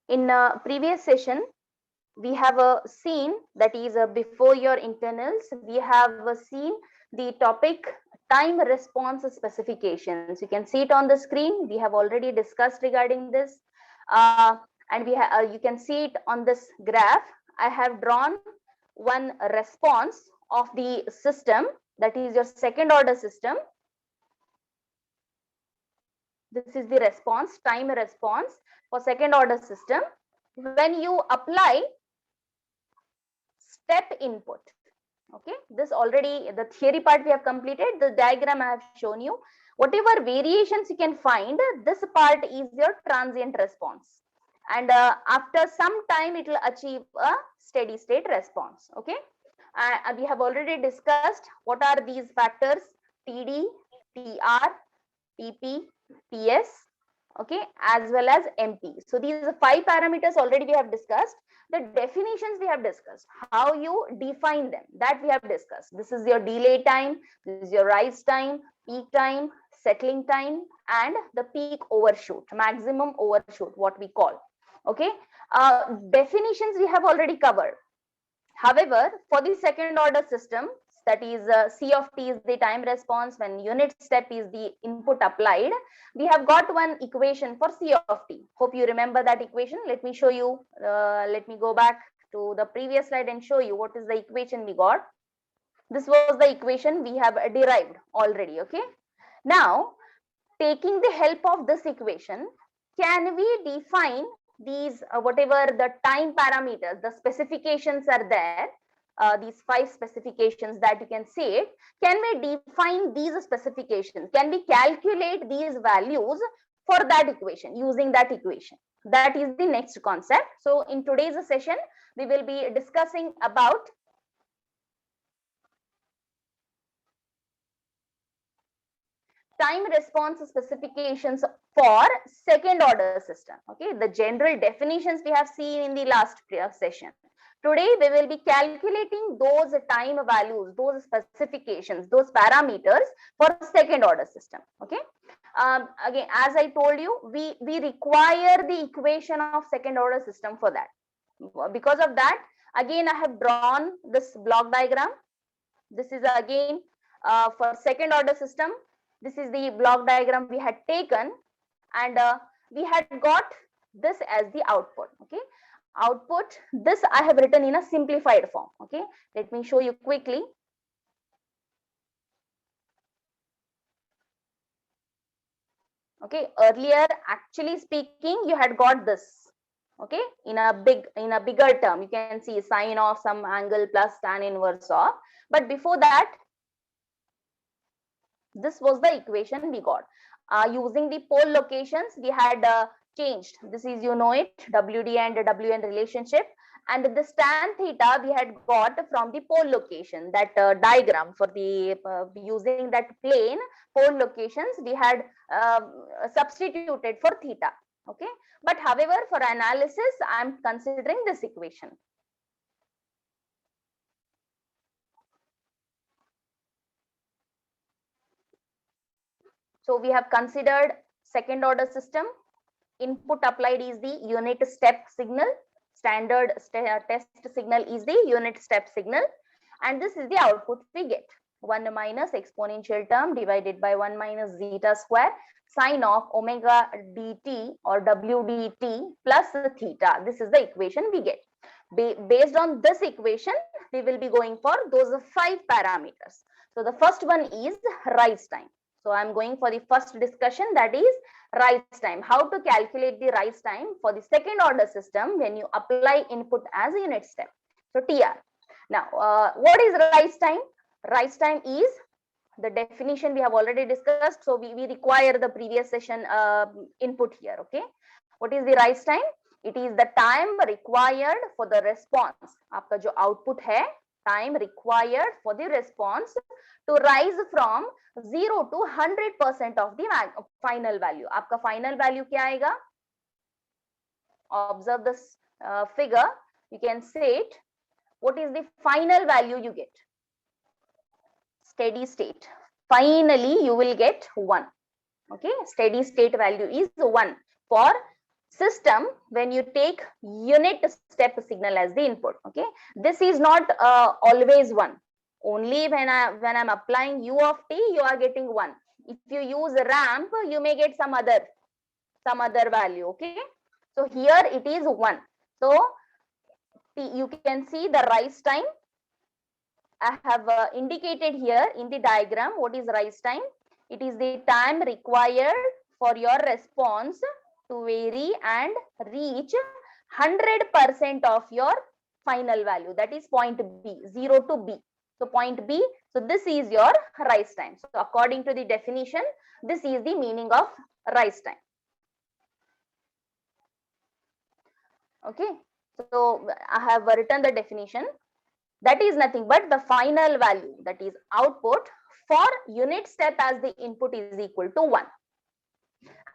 In previous session, we have seen, that is before your internals, we have seen the topic time response specifications. You can see it on the screen. We have already discussed regarding this, and you can see it on this graph. I have drawn one response of the system, that is your second order system. This is the response, time response for second order system. When you apply step input, okay, this already, the theory part we have completed, the diagram I have shown you. Whatever variations you can find, this part is your transient response, and after some time it will achieve a steady state response. Okay, we have already discussed what are these factors: TD, TR, TP, TS, okay, as well as MP. So these are 5 parameters already we have discussed. The definitions we have discussed, how you define them, that we have discussed. This is your delay time, this is your rise time, peak time, settling time, and the peak overshoot, maximum overshoot, what we call. Okay, definitions we have already covered. However, for the second order system, that is C of t is the time response when unit step is the input applied, we have got one equation for C of t. Hope you remember that equation. Let me show you. Let me go back to the previous slide and show you what is the equation we got. This was the equation we have derived already. Okay. Now, taking the help of this equation, can we define these whatever the time parameters, the specifications are there, these 5 specifications that you can see it, can we define these specifications? Can we calculate these values for that equation using that equation? That is the next concept. So in today's session, we will be discussing about time response specifications for second order system. Okay, the general definitions we have seen in the last session. Today we will be calculating those time values, those specifications, those parameters for second order system. Okay, again, as I told you, we require the equation of second order system for that. Because of that, again I have drawn this block diagram. This is again for second order system. This is the block diagram we had taken, and we had got this as the output. Okay, output, this I have written in a simplified form. Okay, let me show you quickly. Okay, earlier, actually speaking, you had got this. Okay, in a bigger term, you can see sine of some angle plus tan inverse of. But before that, this was the equation we got. Using the pole locations, we had changed. This is, you know it, WD and WN relationship. And this tan theta we had got from the pole location, that diagram for the using that plane pole locations, we had substituted for theta. Okay, but however, for analysis, I'm considering this equation. So we have considered second order system. Input applied is the unit step signal. Standard test signal is the unit step signal. And this is the output we get. 1 minus exponential term divided by 1 minus zeta square sine of omega dt or wdt plus theta. This is the equation we get. Based on this equation, we will be going for those 5 parameters. So the first one is rise time. So I'm going for the first discussion, that is rise time. How to calculate the rise time for the second order system when you apply input as a unit step. So TR. Now, what is rise time? Rise time is the definition we have already discussed. So we require the previous session input here. Okay. What is the rise time? It is the time required for the response. आपका जो output है, time required for the response to rise from 0 to 100% of the final value. आपका final value क्या आएगा? Observe this figure. You can say it. What is the final value you get? Steady state. Finally, you will get 1. Okay, steady state value is 1 for system when you take unit step signal as the input. Okay, this is not always 1. Only when I'm applying u of t, you are getting 1. If you use ramp, you may get some other value. Okay, so here it is 1. So you can see the rise time. I have indicated here in the diagram what is rise time. It is the time required for your response to vary and reach 100% of your final value, that is point B, 0 to B. So point B, so this is your rise time. So according to the definition, this is the meaning of rise time. Okay, so I have written the definition. That is nothing but the final value, that is output for unit step as the input is equal to 1.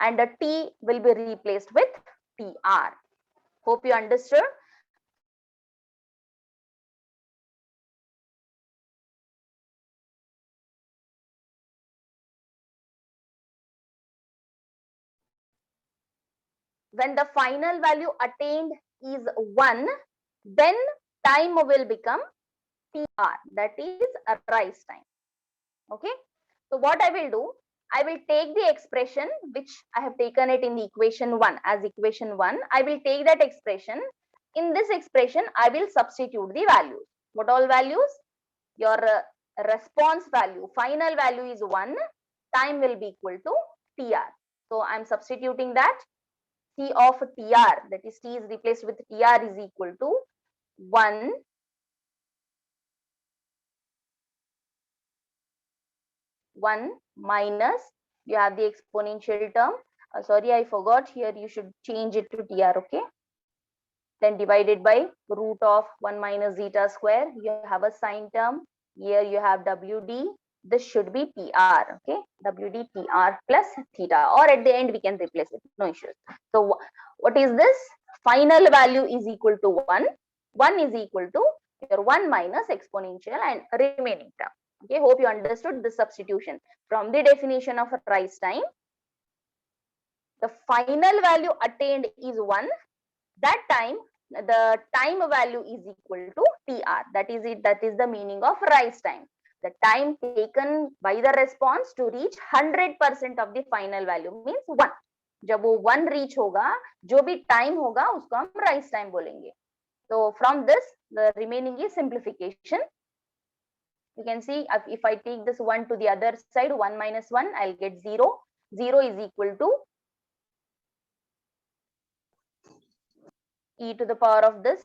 And the T will be replaced with TR. Hope you understood. When the final value attained is 1, then time will become TR, that is a rise time. Okay, so what I will do, I will take the expression which I have taken it in the equation 1 as equation 1. I will take that expression. In this expression, I will substitute the values. What all values? Your response value, final value is 1, time will be equal to TR. So I'm substituting that. T of TR, that is T is replaced with TR, is equal to 1 minus, you have the exponential term. Sorry, I forgot, here you should change it to TR. Okay, then divided by root of 1 minus zeta square, you have a sine term. Here you have WD, this should be TR. Okay, WD TR plus theta, or at the end we can replace it, no issues. So what is this? Final value is equal to 1. 1 is equal to your 1 minus exponential and remaining term. Okay, hope you understood the substitution. From the definition of rise time, the final value attained is 1. That time, the time value is equal to TR. That is it. That is the meaning of rise time. The time taken by the response to reach 100% of the final value means 1. जब वो 1 reach होगा, जो भी time होगा उसको हम rise time बोलेंगे. So from this, the remaining is simplification. You can see if I take this 1 to the other side, 1 minus 1, I'll get 0. 0 is equal to e to the power of this.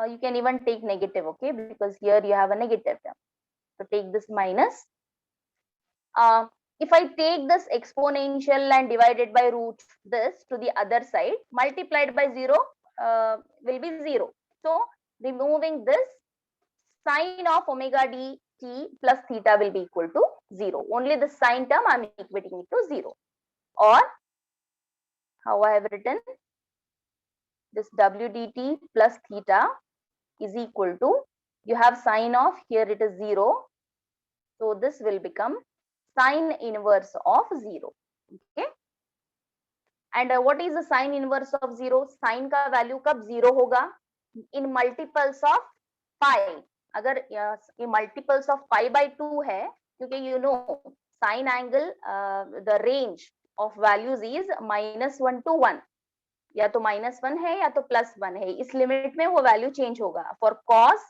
You can even take negative, okay, because here you have a negative term. So take this minus. If I take this exponential and divided by root this to the other side, multiplied by 0 will be 0. So removing this, sine of omega d t plus theta will be equal to 0. Only the sine term I am equating it to 0. Or how I have written, this w dt plus theta is equal to, you have sine of, here it is 0. So this will become sine inverse of 0. Okay. And what is the sine inverse of 0? Sine का value कब 0 होगा? In multiples of pi. अगर in multiples of pi by 2 है, क्योंकि you know sine angle, the range of values is -1 to 1. या तो -1 है या तो +1 है. इस लिमिट में वो वैल्यू चेंज होगा. For cos,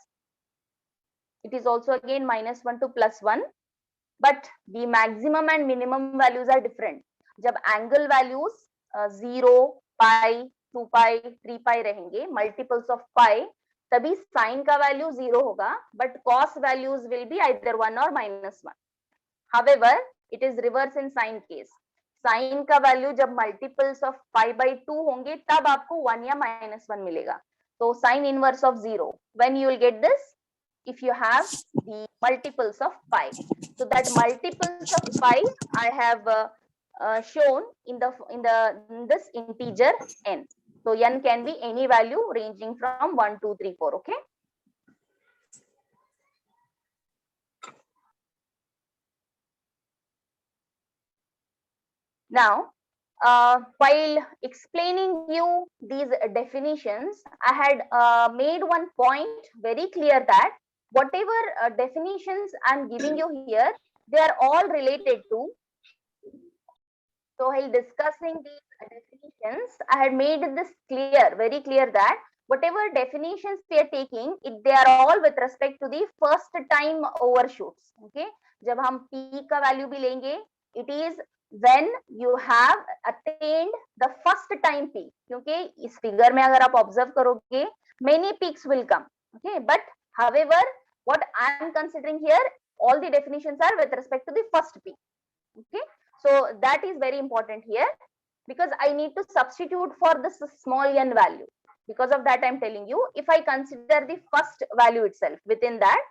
it is also again -1 to +1. But the maximum and minimum values are different. जब angle values 0, pi, 2 pi, 3 pi रहेंगे, multiples of pi, तभी sine का value 0 होगा, but cos values will be either 1 or -1. However, it is reverse in sine case. Sine का value जब multiples of pi by 2 होंगे, तब आपको 1 या -1 मिलेगा. So sine inverse of 0. When you will get this? If you have the multiples of pi. So that multiples of pi I have shown in this integer n. So n can be any value ranging from 1, 2, 3, 4. Okay. Now while explaining you these definitions, I had made one point very clear that whatever definitions I'm giving you here, they are all related to. So while discussing these definitions, I had made this clear, very clear that whatever definitions we are taking, they are all with respect to the first time overshoots. Okay, जब हम P का value भी लेंगे, it is when you have attained the first time peak. क्योंकि इस figure में अगर आप observe करोगे, many peaks will come. Okay, but however, what I am considering here, all the definitions are with respect to the first peak. Okay, so that is very important here because I need to substitute for this small n value. Because of that, I'm telling you, if I consider the first value itself, within that,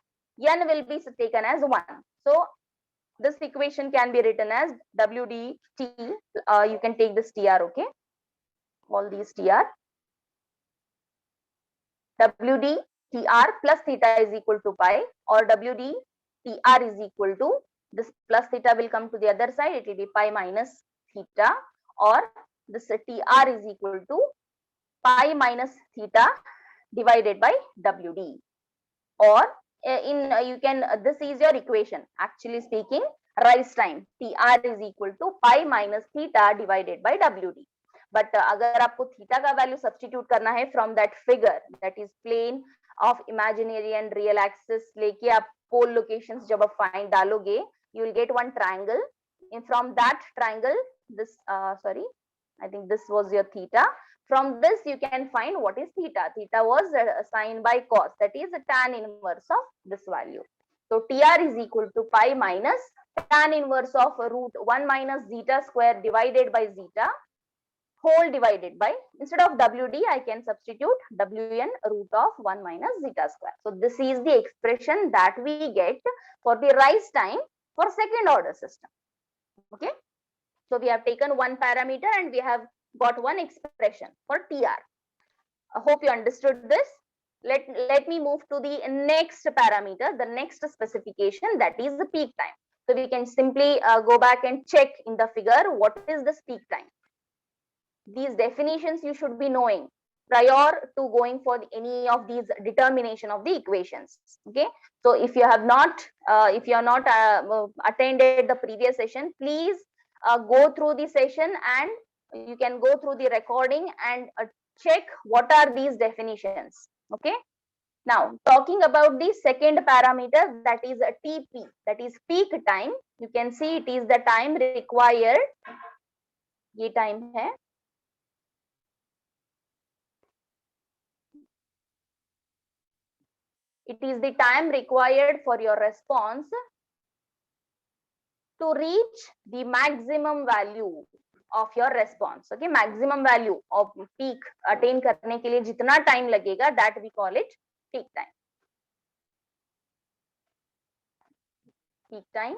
n will be taken as 1. So this equation can be written as WDT. You can take this TR, okay? All these TR. WD TR plus theta is equal to pi, or WD TR is equal to, this plus theta will come to the other side, it will be pi minus theta, or this TR is equal to pi minus theta divided by WD, or in you can this is your equation. Actually speaking, rise time TR is equal to pi minus theta divided by WD. But अगर आपको theta का value substitute करना है from that figure, that is plane of imaginary and real axis लेके आप पोल locations जब आप find डालोगे, you will get one triangle, and from that triangle, this sorry, I think this was your theta. From this you can find what is theta. Theta was sine by cos, that is tan inverse of this value. So TR is equal to pi minus tan inverse of root 1 minus zeta square divided by zeta whole divided by, instead of WD, I can substitute WN root of 1 minus zeta square. So this is the expression that we get for the rise time for second order system. Okay. So we have taken one parameter and we have got one expression for TR. I hope you understood this. Let me move to the next parameter, the next specification, that is the peak time. So we can simply go back and check in the figure what is this peak time. These definitions you should be knowing prior to going for any of these determination of the equations. Okay, so if you have not attended the previous session, please go through the session and you can go through the recording and check what are these definitions. Okay, now talking about the second parameter, that is a TP, that is peak time. You can see it is the time required. ये time है. It is the time required for your response to reach the maximum value of your response. Okay, maximum value of peak attain करने के लिए जितना time लगेगा, that we call it peak time. Peak time,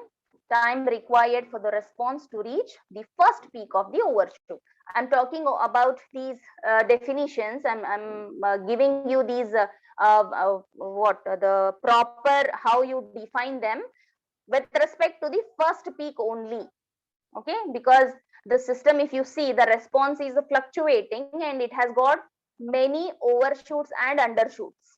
time required for the response to reach the first peak of the overshoot. I'm talking about these definitions. I'm giving you these the proper how you define them with respect to the first peak only. Okay, because the system, if you see, the response is fluctuating and it has got many overshoots and undershoots.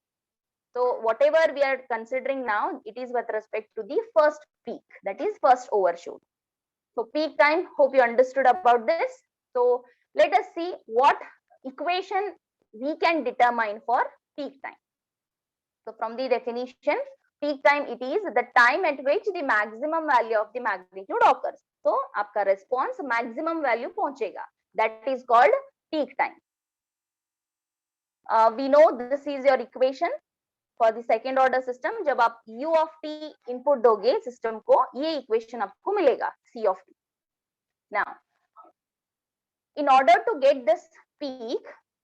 So whatever we are considering now, it is with respect to the first peak, that is first overshoot. So peak time, hope you understood about this. So let us see what equation we can determine for peak time. So from the definition, peak time, it is the time at which the maximum value of the magnitude occurs. So आपका response maximum value पहुंचेगा. That is called peak time. We know this is your equation for the second order system. जब आप u of t input दोगे system को, ये equation आपको मिलेगा, c of t. Now, in order to get this peak,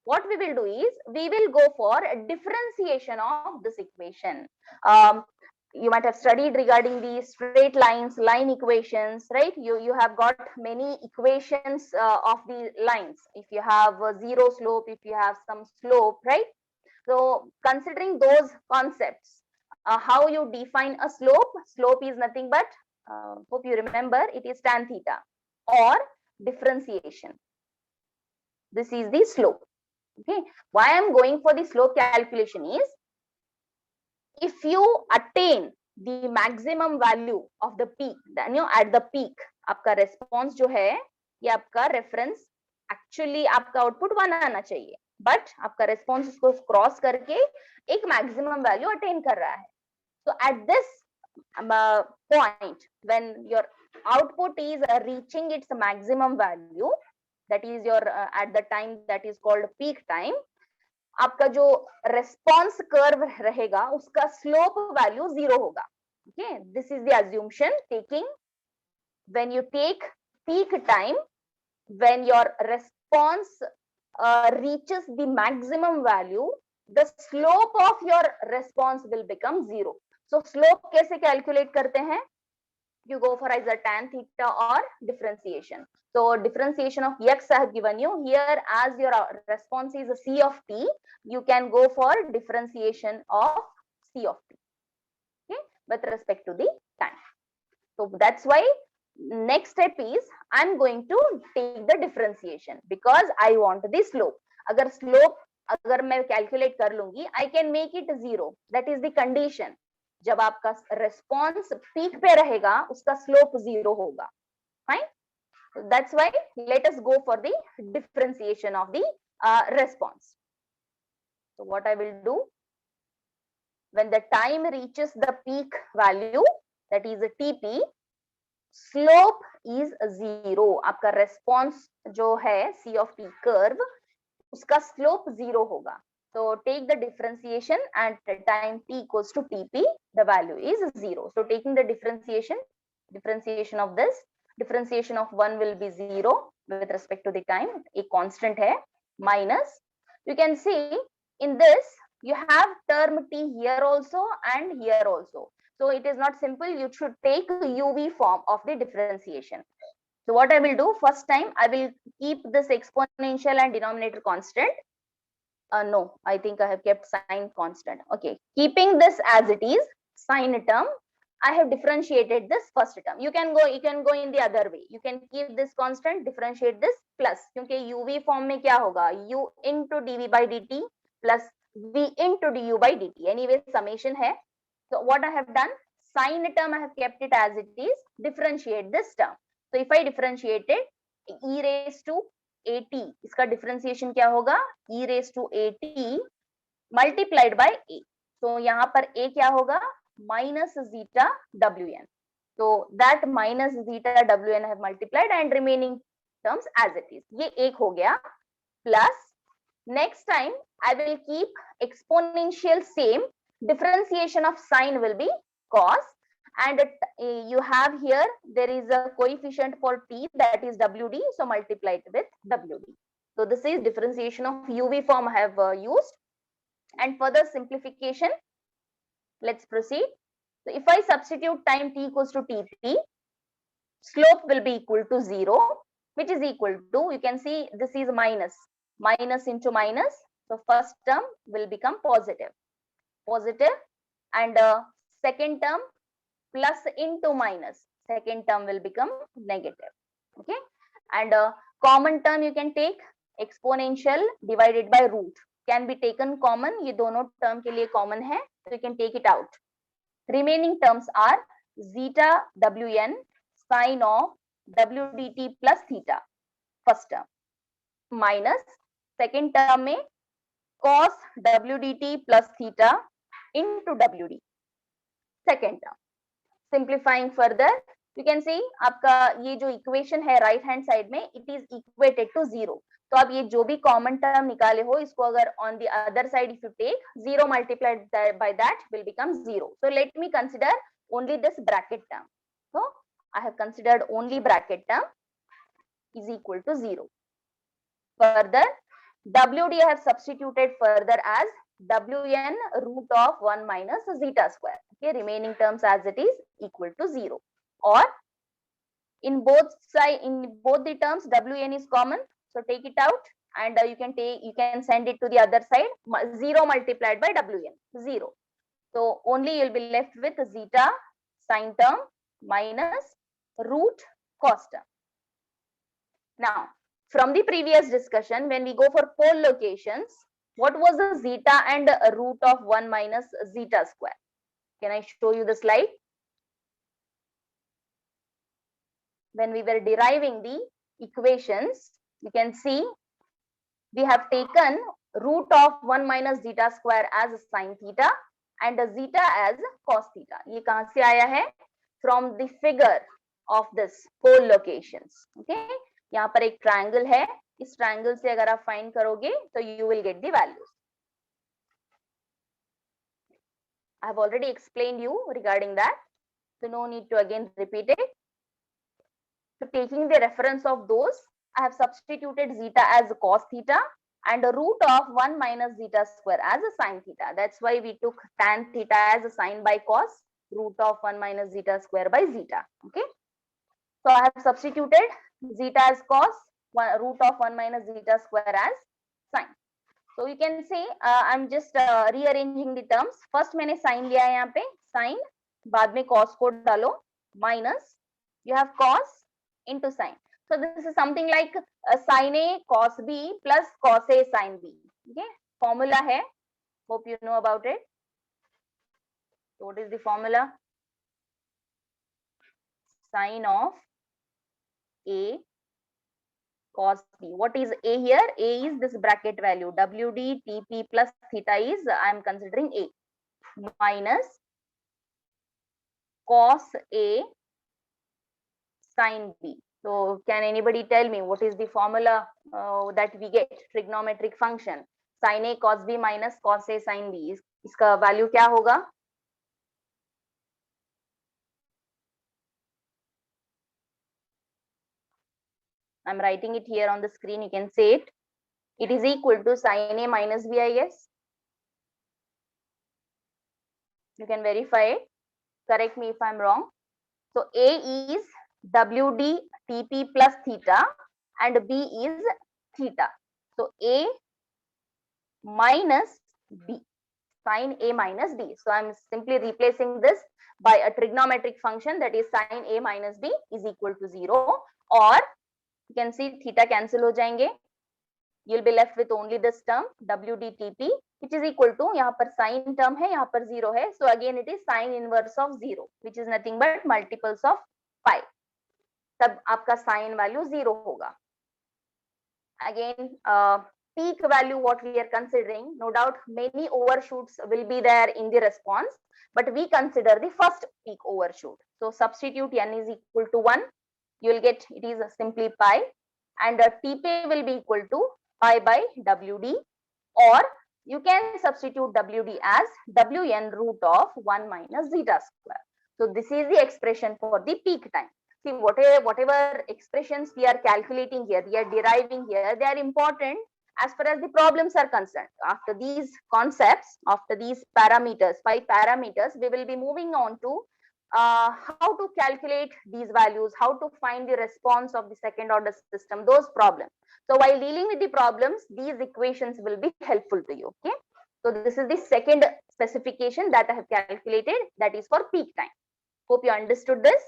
what we will do is we will go for a differentiation of this equation. You might have studied regarding the straight lines, line equations, right? You have got many equations of the lines. If you have a zero slope, if you have some slope, right? So considering those concepts, how you define a slope? Slope is nothing but, hope you remember, it is tan theta. Or differentiation. This is the slope. Okay, why I'm going for the slope calculation is, if you attain the maximum value of the peak, then you at the peak, आपका response जो है, ये आपका reference actually आपका output 1 आना चाहिए, but आपका response उसको cross करके एक maximum value attain कर रहा है. So at this point, when your output is reaching its maximum value, that is your at the time that is called peak time, आपका जो response curve रहेगा उसका slope value 0 होगा. Okay, this is the assumption taking when you take peak time, when your response reaches the maximum value, the slope of your response will become 0. So slope कैसे calculate करते हैं? You go for either tan theta or differentiation. So differentiation of x I have given you here, as your response is a c of t, you can go for differentiation of c of t, okay, with respect to the time. So that's why next step is I'm going to take the differentiation because I want the slope. अगर slope अगर मैं calculate कर लूंगी, I can make it 0. That is the condition. जब आपका response peak पे रहेगा, उसका slope 0 होगा. Fine. So that's why let us go for the differentiation of the response. So what I will do, when the time reaches the peak value, that is a TP, slope is 0. आपका response जो है C of t curve, उसका slope 0 होगा. So take the differentiation and time t equals to TP, the value is 0. So taking the differentiation of this, differentiation of 1 will be 0 with respect to the time, a constant hai, minus, you can see in this you have term t here also and here also. So it is not simple, you should take UV form of the differentiation. So what I will do, first time I will keep this exponential and denominator constant. No, I think I have kept sign constant. Okay, keeping this as it is, sign term, I have differentiated this first term. You can go in the other way. You can keep this constant, differentiate this plus. क्योंकि UV form में क्या होगा? U into dV by dt plus V into du by dt. Anyway, summation है. So what I have done, sign term I have kept it as it is. Differentiate this term. So if I differentiate it, e raised to at, इसका differentiation क्या होगा? E raised to at multiplied by a. So यहाँ पर a क्या होगा? Minus zeta wn. So that minus zeta wn I have multiplied and remaining terms as it is. ये एक हो गया. Plus next time I will keep exponential same. Differentiation of sign will be cos, and you have here there is a coefficient for t, that is wd, so multiply it with wd. So this is differentiation of UV form I have used. And further simplification, let's proceed. So if I substitute time t equals to tp, slope will be equal to 0, which is equal to, you can see this is minus into minus, so first term will become positive, and second term plus into minus, second term will become negative. Okay, and common term you can take exponential divided by root, can be taken common, ये दोनों term के लिए common है, so you can take it out. Remaining terms are zeta wn sine of wdt plus theta, first term, minus second term में cos wdt plus theta into wd, second term. Simplifying further, you can see आपका ये जो equation है right hand side में, it is equated to 0. तो आप ये जो भी common term निकाले हो, इसको अगर on the other side if you take 0 multiplied by that will become 0. So let me consider only this bracket term. So I have considered only bracket term is equal to 0. Further, WD I have substituted further as Wn root of 1 minus zeta square. Okay, remaining terms as it is equal to 0. Or in both the terms Wn is common, so take it out and you can send it to the other side. 0 multiplied by Wn, 0. So only you'll be left with zeta sine term minus root cos term. Now, from the previous discussion, when we go for pole locations, what was the zeta and root of 1 minus zeta square? Can I show you the slide? When we were deriving the equations, you can see we have taken root of 1 minus zeta square as sine theta and zeta as cos theta. ये कहां से आया है? From the figure of this pole locations. Okay, यहाँ पर एक triangle है, इस triangle से अगर आप find करोगे तो you will get the values. I have already explained you regarding that, so no need to again repeat it. So taking the reference of those, I have substituted zeta as cos theta and a root of 1 minus zeta square as a sine theta. That's why we took tan theta as a sine by cos, root of 1 minus zeta square by zeta. Okay. So I have substituted zeta as cos, root of 1 minus zeta square as sine. So you can say I'm just rearranging the terms. First मैंने sine लिया है यहाँ पे, sine, बाद में cos को डालो, minus, you have cos into sine. So this is something like sin A cos B plus cos A sin B. Okay, formula है. Hope you know about it. So what is the formula? Sin of A cos B. What is A here? A is this bracket value. WD TP plus theta is I am considering A minus cos A sin B. So can anybody tell me what is the formula that we get? Trigonometric function sin A cos B minus cos A sin B. इसका value क्या होगा? I'm writing it here on the screen. You can say it. It is equal to sin A minus B, I guess. You can verify it. Correct me if I'm wrong. So A is WD TP plus theta and B is theta. So A minus B, sin A minus B. So I'm simply replacing this by a trigonometric function, that is sin A minus B is equal to 0, or you can see theta cancel हो जाएंगे. You'll be left with only this term WDTP, which is equal to, यहाँ पर sin term है, यहाँ पर 0 है. So again it is sin inverse of 0, which is nothing but multiples of pi. तब आपका sin value 0 होगा. Again peak value what we are considering, no doubt many overshoots will be there in the response, but we consider the first peak overshoot. So substitute n is equal to 1, you will get it is simply pi, and TP will be equal to pi by WD, or you can substitute WD as Wn root of 1 minus zeta square. So this is the expression for the peak time. See, whatever expressions we are calculating here, we are deriving here, they are important as far as the problems are concerned. After these concepts, after these parameters, 5 parameters, we will be moving on to how to calculate these values, how to find the response of the second order system, those problems. So while dealing with the problems, these equations will be helpful to you. Okay. So this is the second specification that I have calculated, that is for peak time. Hope you understood this.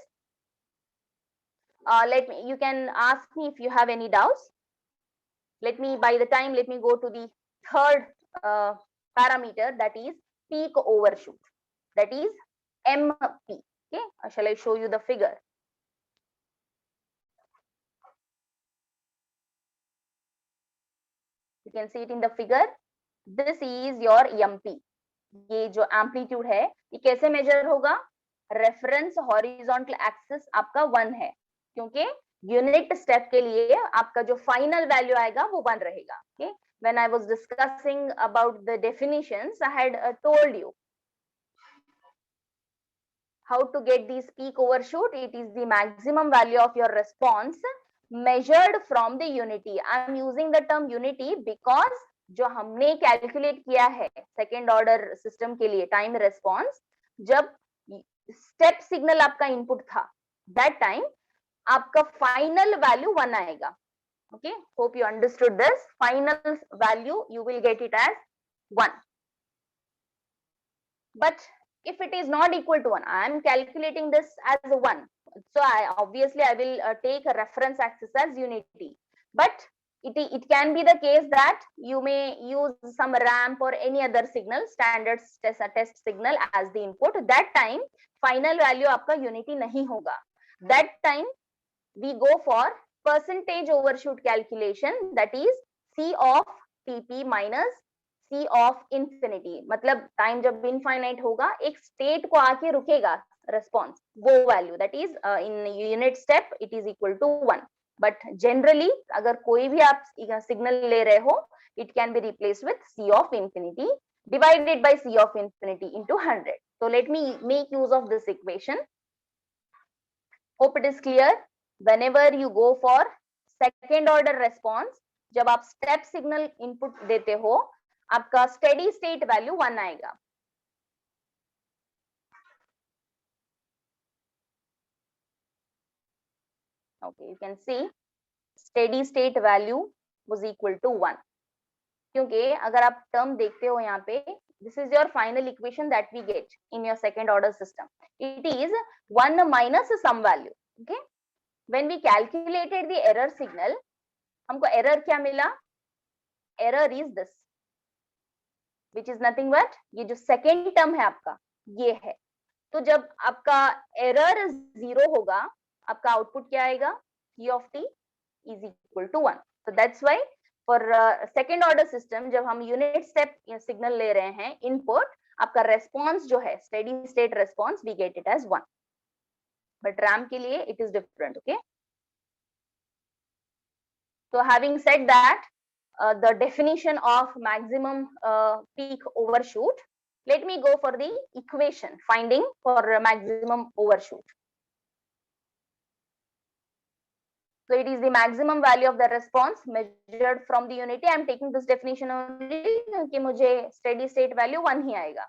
You can ask me if you have any doubts. By the time, let me go to the third parameter, that is peak overshoot, that is MP. Okay, shall I show you the figure? You can see it in the figure. This is your MP. ये जो amplitude है, ये कैसे measure होगा? Reference horizontal axis आपका 1 है, क्योंकि unit step के लिए आपका जो फाइनल वैल्यू आएगा वो 1 रहेगा. Okay, when I was discussing about the definitions, I had told you how to get this peak overshoot. It is the maximum value of your response measured from the unity. I am using the term unity because जो हमने calculate किया है second order system के लिए time response, जब step signal आपका input था, that time आपका फाइनल वैल्यू 1 आएगा. Okay, hope you understood this. Final value you will get it as 1. But if it is not equal to 1, I am calculating this as 1. So I will take a reference axis as unity. but it can be the case that you may use some ramp or any other signal, standard test signal as the input. That time final value आपका unity नहीं होगा. That time we go for percentage overshoot calculation, that is C of TP minus C of infinity. मतलब time जब infinite होगा एक state को आके रुकेगा response, वो value, that is in unit step it is equal to 1. But generally अगर कोई भी आप सिग्नल ले रहे हो, it can be replaced with C of infinity divided by C of infinity into 100. So let me make use of this equation. Hope it is clear. Whenever you go for second order response, जब आप step signal input देते हो, आपका steady state value 1 आएगा. Okay, you can see steady state value was equal to 1. क्योंकि अगर आप term देखते हो यहाँ पे, this is your final equation that we get in your second order system. It is 1 minus some value. Okay, when we calculated the error signal, हमको error क्या मिला? Error is this, which is nothing but ये जो second term है आपका ये है. तो जब आपका error 0 होगा, आपका output क्या आएगा? P of t is equal to 1. So that's why for second order system जब हम unit step signal ले रहे हैं input, आपका response जो है steady state response we get it as 1. But RAM के लिए it is different. Okay. So having said that, the definition of maximum peak overshoot, let me go for the equation finding for maximum overshoot. So it is the maximum value of the response measured from the unity. I am taking this definition only कि मुझे steady state value 1 ही आएगा.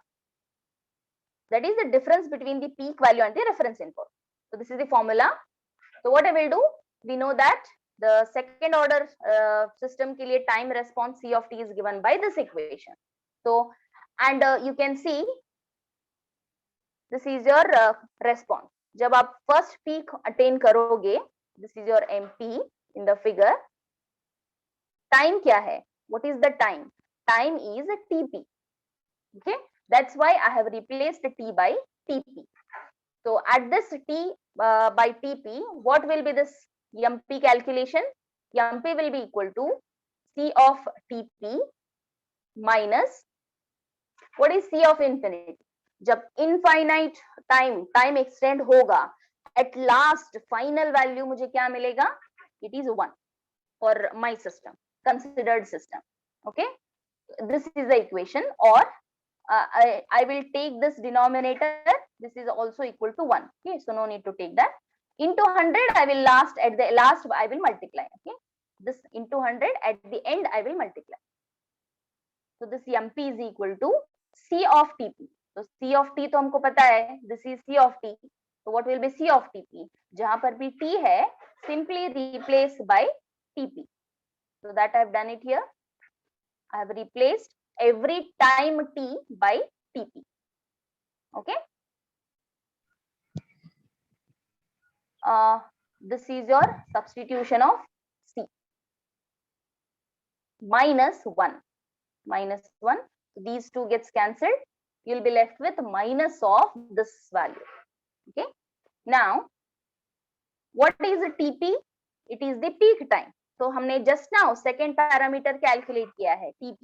That is the difference between the peak value and the reference input. So this is the formula. So what I will do, we know that the second order system के लिए time response C of t is given by this equation. So and you can see this is your response. जब आप first peak attain करोगे, this is your MP in the figure. Time क्या है? What is the time? Time is TP. Okay, that's why I have replaced T by TP. So at this T by TP, what will be this MP calculation? MP will be equal to C of TP minus, what is C of infinity? जब infinite time extend होगा, at last final value मुझे क्या मिलेगा? It is 1 for my system, considered system. Okay, this is the equation. Or I will take this denominator, this is also equal to 1. Okay, so no need to take that. Into 100, I will at the last I will multiply. Okay, this into 100 at the end I will multiply. So this MP is equal to C of TP. So C of T तो हमको पता है, this is C of T. So what will be C of TP? जहाँ पर भी T है, simply replace by TP. So that I have done it here. I have replaced every time T by TP. Okay. This is your substitution of C. Minus 1. Minus 1. These two gets cancelled. You'll be left with minus of this value. Okay. Now, what is the TP? It is the peak time. So हमने just now second parameter calculate किया है TP.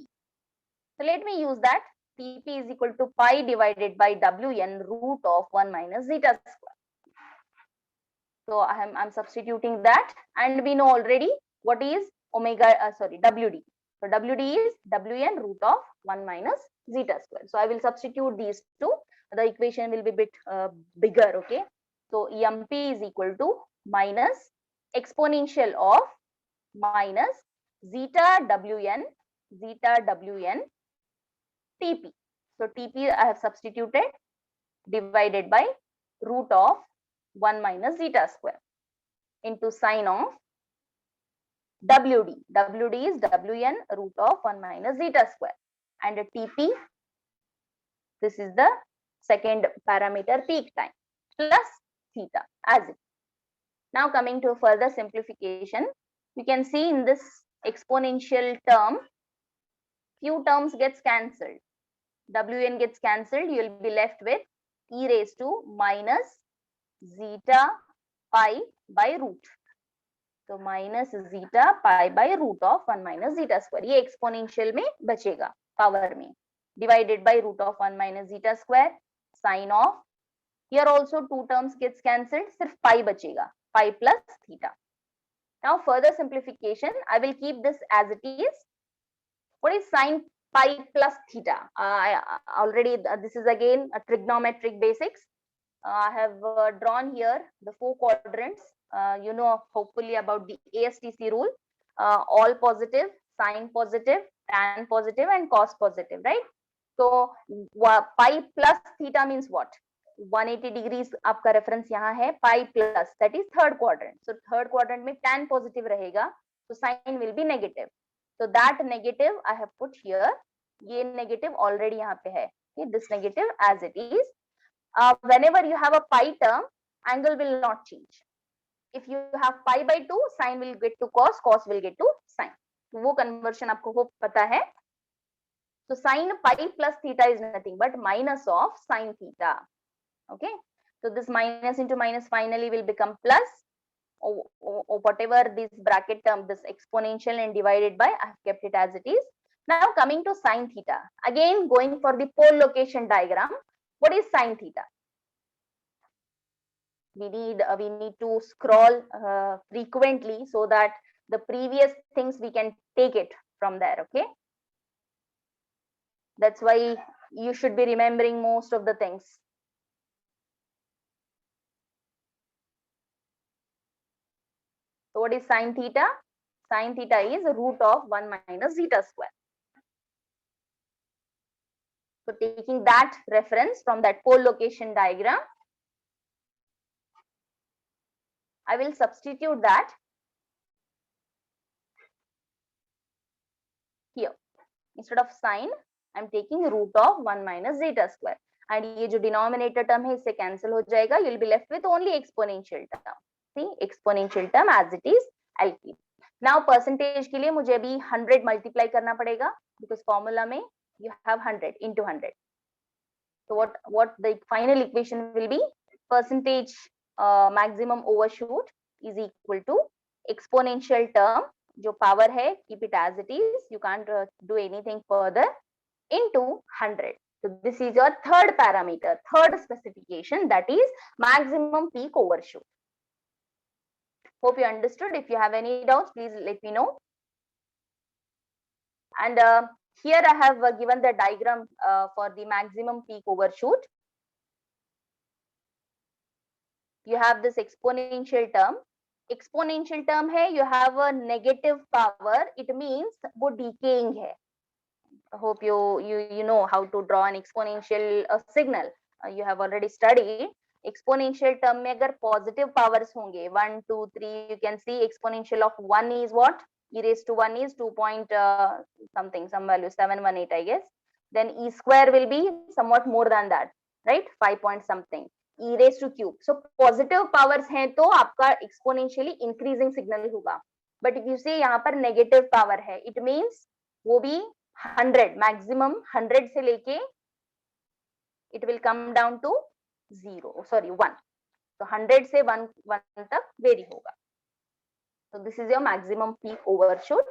So let me use that. TP is equal to pi divided by Wn root of 1 minus zeta square. So I'm substituting that, and we know already what is WD. So WD is Wn root of 1 minus zeta square. So I will substitute these two. The equation will be a bit bigger. Okay. So MP is equal to minus exponential of minus zeta Wn TP. So TP I have substituted divided by root of 1 minus zeta square into sine of WD. WD is Wn root of 1 minus zeta square, and TP, this is the second parameter peak time, plus theta as it. Now coming to further simplification, You can see in this exponential term, few terms gets cancelled. Wn gets cancelled. You will be left with e raised to minus zeta pi by root. तो minus zeta pi by root of 1 minus zeta square, ये exponential में बचेगा power में, divided by root of 1 minus zeta square sine of, here also two terms gets cancelled, सिर्फ pi बचेगा, pi plus theta. Now further simplification, I will keep this as it is. What is sine pi plus theta? Already this is again a trigonometric basics. I have drawn here the four quadrants. You know hopefully about the ASTC rule, all positive, sine positive, tan positive and cos positive, right? So pi plus theta means what? 180 degrees आपका reference यहाँ है, pi plus, that is third quadrant. So third quadrant में tan positive रहेगा, so sine will be negative. So that negative I have put here. ये negative already यहाँ पे है. Okay, this negative as it is. Whenever you have a pi term, angle will not change. If you have pi by 2, sine will get to cos, cos will get to sine. वो conversion आपको hope पता है. So sine pi plus theta is nothing but minus of sine theta. Okay. So this minus into minus finally will become plus, or whatever this bracket term, this exponential and divided by, I have kept it as it is. Now coming to sine theta. Again going for the pole location diagram. What is sine theta? We need to scroll frequently so that the previous things we can take it from there. Okay, that's why you should be remembering most of the things. So what is sine theta? Sine theta is root of 1 minus zeta square. So taking that reference from that pole location diagram, I will substitute that here. Instead of sine, I am taking root of 1 minus zeta square. And ये जो denominator term है इससे cancel हो जाएगा. You will be left with only exponential term. See, exponential term as it is, I'll keep. Now percentage के लिए मुझे अभी 100 multiply करना पड़ेगा, because formula में you have 100 into 100. So what the final equation will be? Percentage maximum overshoot is equal to exponential term, जो power है, keep it as it is, you can't do anything further, into 100. So this is your third parameter, third specification, that is maximum peak overshoot. Hope you understood. If you have any doubts, please let me know. And here I have given the diagram for the maximum peak overshoot. You have this exponential term. Exponential term है, you have a negative power. It means वो decaying है. I hope you know how to draw an exponential signal. You have already studied. Exponential term में अगर positive powers होंगे 1, 2, 3, you can see exponential of 1 is what? E raised to 1 is 2 point something, some value 718 I guess. Then e square will be somewhat more than that, right? 5 point something. E raised to cube. So positive powers हैं तो आपका exponentially increasing signal होगा. But if you see यहाँ पर negative power है, it means वो भी 100 maximum 100 से लेके it will come down to 0, sorry 1. So 100 से 1 तक vary होगा. So this is your maximum peak overshoot.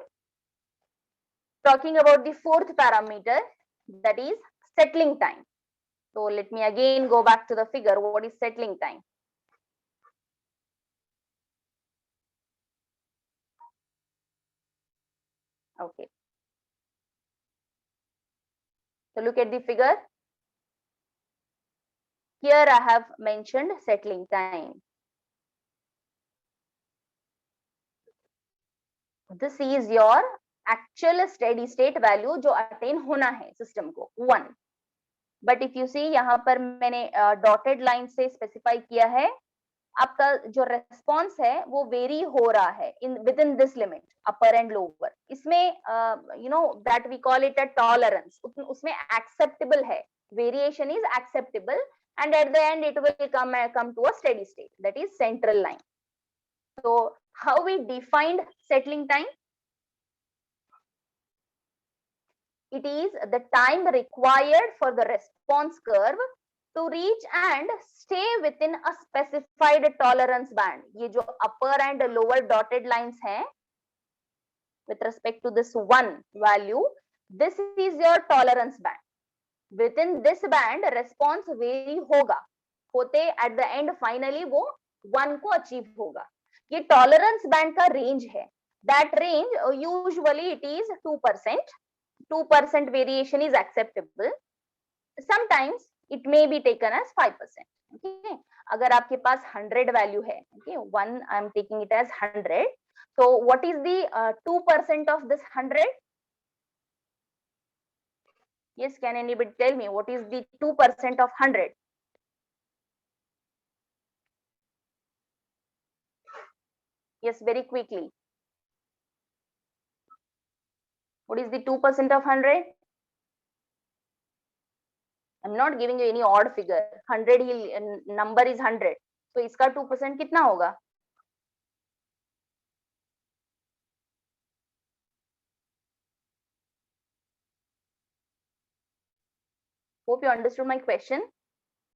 Talking about the fourth parameter, that is settling time. So let me again go back to the figure. What is settling time? Okay. So look at the figure. Here I have mentioned settling time. This is your actual steady state value जो attain होना है system को 1. But if you see यहाँ पर मैंने dotted line से specify किया है, आपका जो response है वो vary हो रहा है within this limit, upper and lower. इसमें you know that we call it a tolerance. उसमें acceptable है, variation is acceptable, and at the end it will come to a steady state, that is central line. So how we defined settling time? It is the time required for the response curve to reach and stay within a specified tolerance band. ये जो upper and lower dotted lines हैं, with respect to this one value, this is your tolerance band. Within this band, response vary होगा, होते at the end finally वो 1 को achieve होगा. ये tolerance band का range है. That range usually it is 2%. 2% variation is acceptable. Sometimes it may be taken as 5%. Okay, अगर आपके पास 100 value है, okay, one I am taking it as 100. So what is the 2% of this 100? Yes, can anybody tell me what is the 2% of 100? Yes, very quickly. What is the 2% of 100? I'm not giving you any odd figure. 100 he number is 100. So इसका 2% कितना होगा? Hope you understood my question.